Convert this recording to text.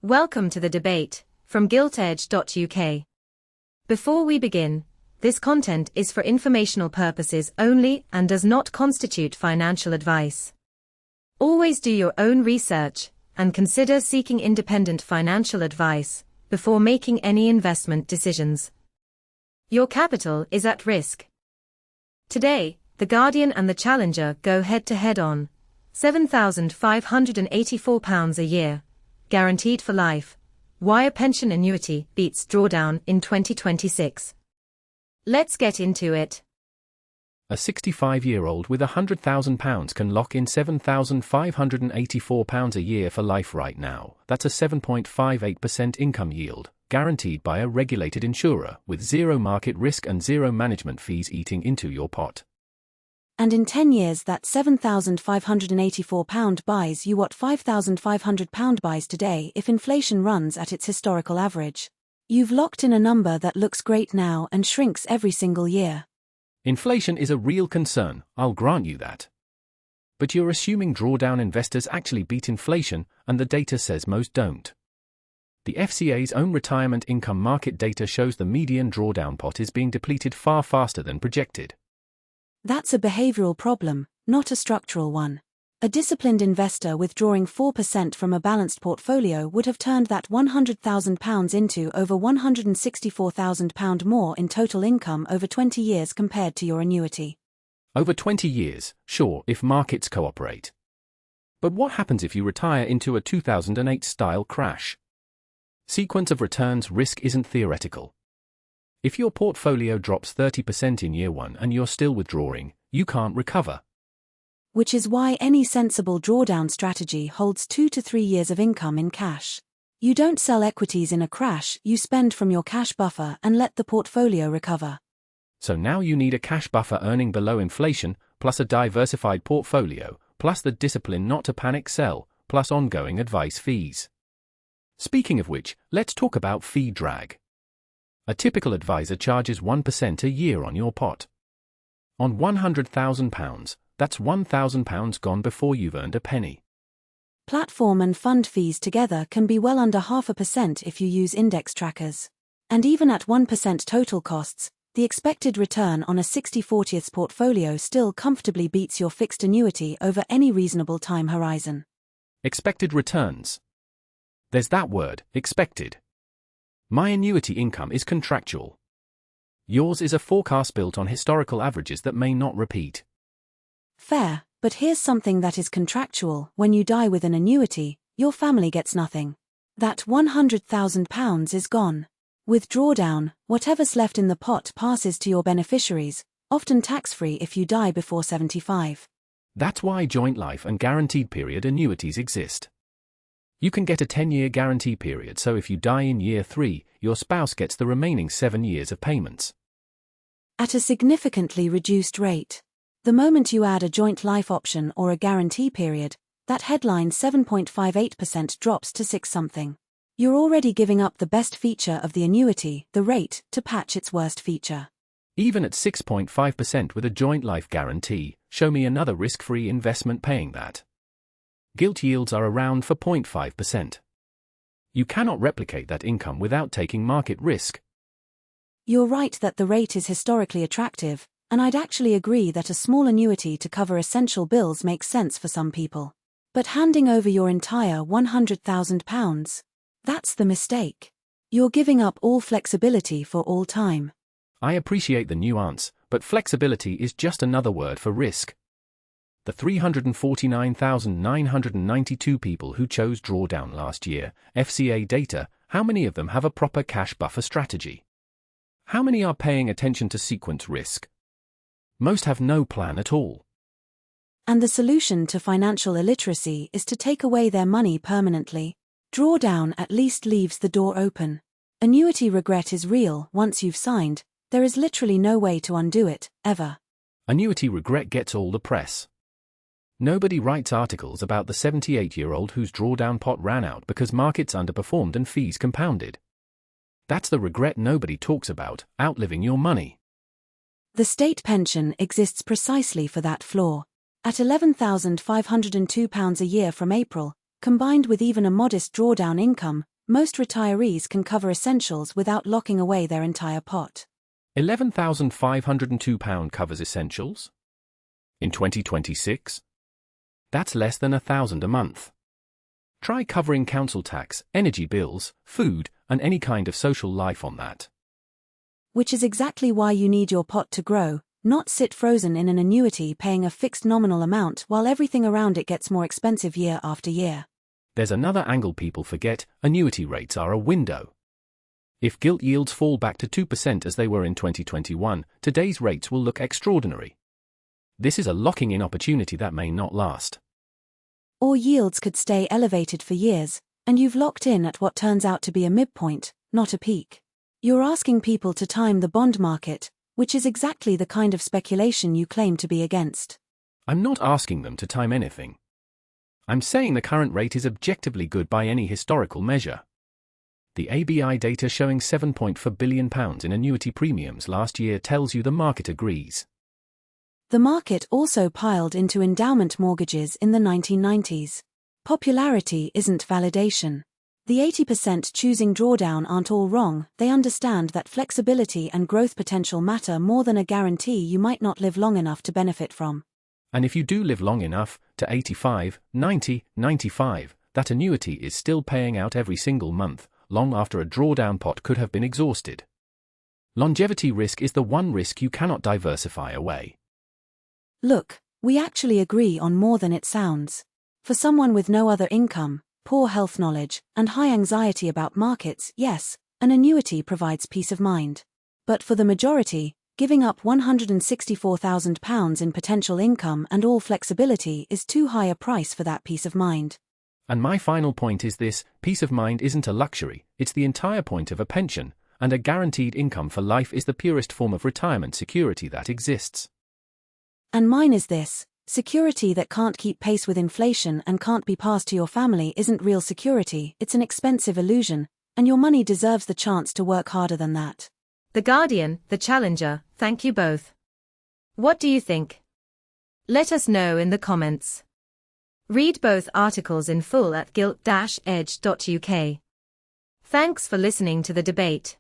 Welcome to the debate from GiltEdge.uk. Before we begin, this content is for informational purposes only and does not constitute financial advice. Always do your own research and consider seeking independent financial advice before making any investment decisions. Your capital is at risk. Today, the Guardian and the Challenger go head-to-head on £7,584 a year, guaranteed for life. Why a pension annuity beats drawdown in 2026. Let's get into it. A 65-year-old with £100,000 can lock in £7,584 a year for life right now. That's a 7.58% income yield, guaranteed by a regulated insurer, with zero market risk and zero management fees eating into your pot. And in 10 years that £7,584 buys you what £5,500 buys today if inflation runs at its historical average. You've locked in a number that looks great now and shrinks every single year. Inflation is a real concern, I'll grant you that. But you're assuming drawdown investors actually beat inflation, and the data says most don't. The FCA's own retirement income market data shows the median drawdown pot is being depleted far faster than projected. That's a behavioral problem, not a structural one. A disciplined investor withdrawing 4% from a balanced portfolio would have turned that £100,000 into over £164,000 more in total income over 20 years compared to your annuity. Over 20 years, sure, if markets cooperate. But what happens if you retire into a 2008-style crash? Sequence of returns risk isn't theoretical. If your portfolio drops 30% in year one and you're still withdrawing, you can't recover. Which is why any sensible drawdown strategy holds 2 to 3 years of income in cash. You don't sell equities in a crash, you spend from your cash buffer and let the portfolio recover. So now you need a cash buffer earning below inflation, plus a diversified portfolio, plus the discipline not to panic sell, plus ongoing advice fees. Speaking of which, let's talk about fee drag. A typical advisor charges 1% a year on your pot. On £100,000, that's £1,000 gone before you've earned a penny. Platform and fund fees together can be well under 0.5% if you use index trackers. And even at 1% total costs, the expected return on a 60/40ths portfolio still comfortably beats your fixed annuity over any reasonable time horizon. Expected returns. There's that word, expected. My annuity income is contractual. Yours is a forecast built on historical averages that may not repeat. Fair, but here's something that is contractual. When you die with an annuity, your family gets nothing. That £100,000 is gone. With drawdown, whatever's left in the pot passes to your beneficiaries, often tax-free if you die before 75. That's why joint life and guaranteed period annuities exist. You can get a 10-year guarantee period, so if you die in year 3, your spouse gets the remaining 7 years of payments. At a significantly reduced rate. The moment you add a joint life option or a guarantee period, that headline 7.58% drops to 6-something. You're already giving up the best feature of the annuity, the rate, to patch its worst feature. Even at 6.5% with a joint life guarantee, show me another risk-free investment paying that. Gilt yields are around 4.5%. You cannot replicate that income without taking market risk. You're right that the rate is historically attractive, and I'd actually agree that a small annuity to cover essential bills makes sense for some people. But handing over your entire £100,000, that's the mistake. You're giving up all flexibility for all time. I appreciate the nuance, but flexibility is just another word for risk. The 349,992 people who chose drawdown last year, FCA data, how many of them have a proper cash buffer strategy? How many are paying attention to sequence risk? Most have no plan at all. And the solution to financial illiteracy is to take away their money permanently. Drawdown at least leaves the door open. Annuity regret is real. Once you've signed, there is literally no way to undo it, ever. Annuity regret gets all the press. Nobody writes articles about the 78-year-old whose drawdown pot ran out because markets underperformed and fees compounded. That's the regret nobody talks about, outliving your money. The state pension exists precisely for that flaw. At £11,502 a year from April, combined with even a modest drawdown income, Most retirees can cover essentials without locking away their entire pot. £11,502 covers essentials? In 2026? That's less than £1,000 a month. Try covering council tax, energy bills, food, and any kind of social life on that. Which is exactly why you need your pot to grow, not sit frozen in an annuity paying a fixed nominal amount while everything around it gets more expensive year after year. There's another angle people forget: annuity rates are a window. If gilt yields fall back to 2% as they were in 2021, today's rates will look extraordinary. This is a locking-in opportunity that may not last. Or yields could stay elevated for years, and you've locked in at what turns out to be a midpoint, not a peak. You're asking people to time the bond market, which is exactly the kind of speculation you claim to be against. I'm not asking them to time anything. I'm saying the current rate is objectively good by any historical measure. The ABI data showing £7.4 billion in annuity premiums last year tells you the market agrees. The market also piled into endowment mortgages in the 1990s. Popularity isn't validation. The 80% choosing drawdown aren't all wrong. They understand that flexibility and growth potential matter more than a guarantee you might not live long enough to benefit from. And if you do live long enough, to 85, 90, 95, that annuity is still paying out every single month, long after a drawdown pot could have been exhausted. Longevity risk is the one risk you cannot diversify away. Look, we actually agree on more than it sounds. For someone with no other income, poor health knowledge, and high anxiety about markets, yes, an annuity provides peace of mind. But for the majority, giving up £164,000 in potential income and all flexibility is too high a price for that peace of mind. And my final point is this: peace of mind isn't a luxury, it's the entire point of a pension, and a guaranteed income for life is the purest form of retirement security that exists. And mine is this: security that can't keep pace with inflation and can't be passed to your family isn't real security, it's an expensive illusion, and your money deserves the chance to work harder than that. The Guardian, The Challenger, thank you both. What do you think? Let us know in the comments. Read both articles in full at gilt-edge.uk. Thanks for listening to the debate.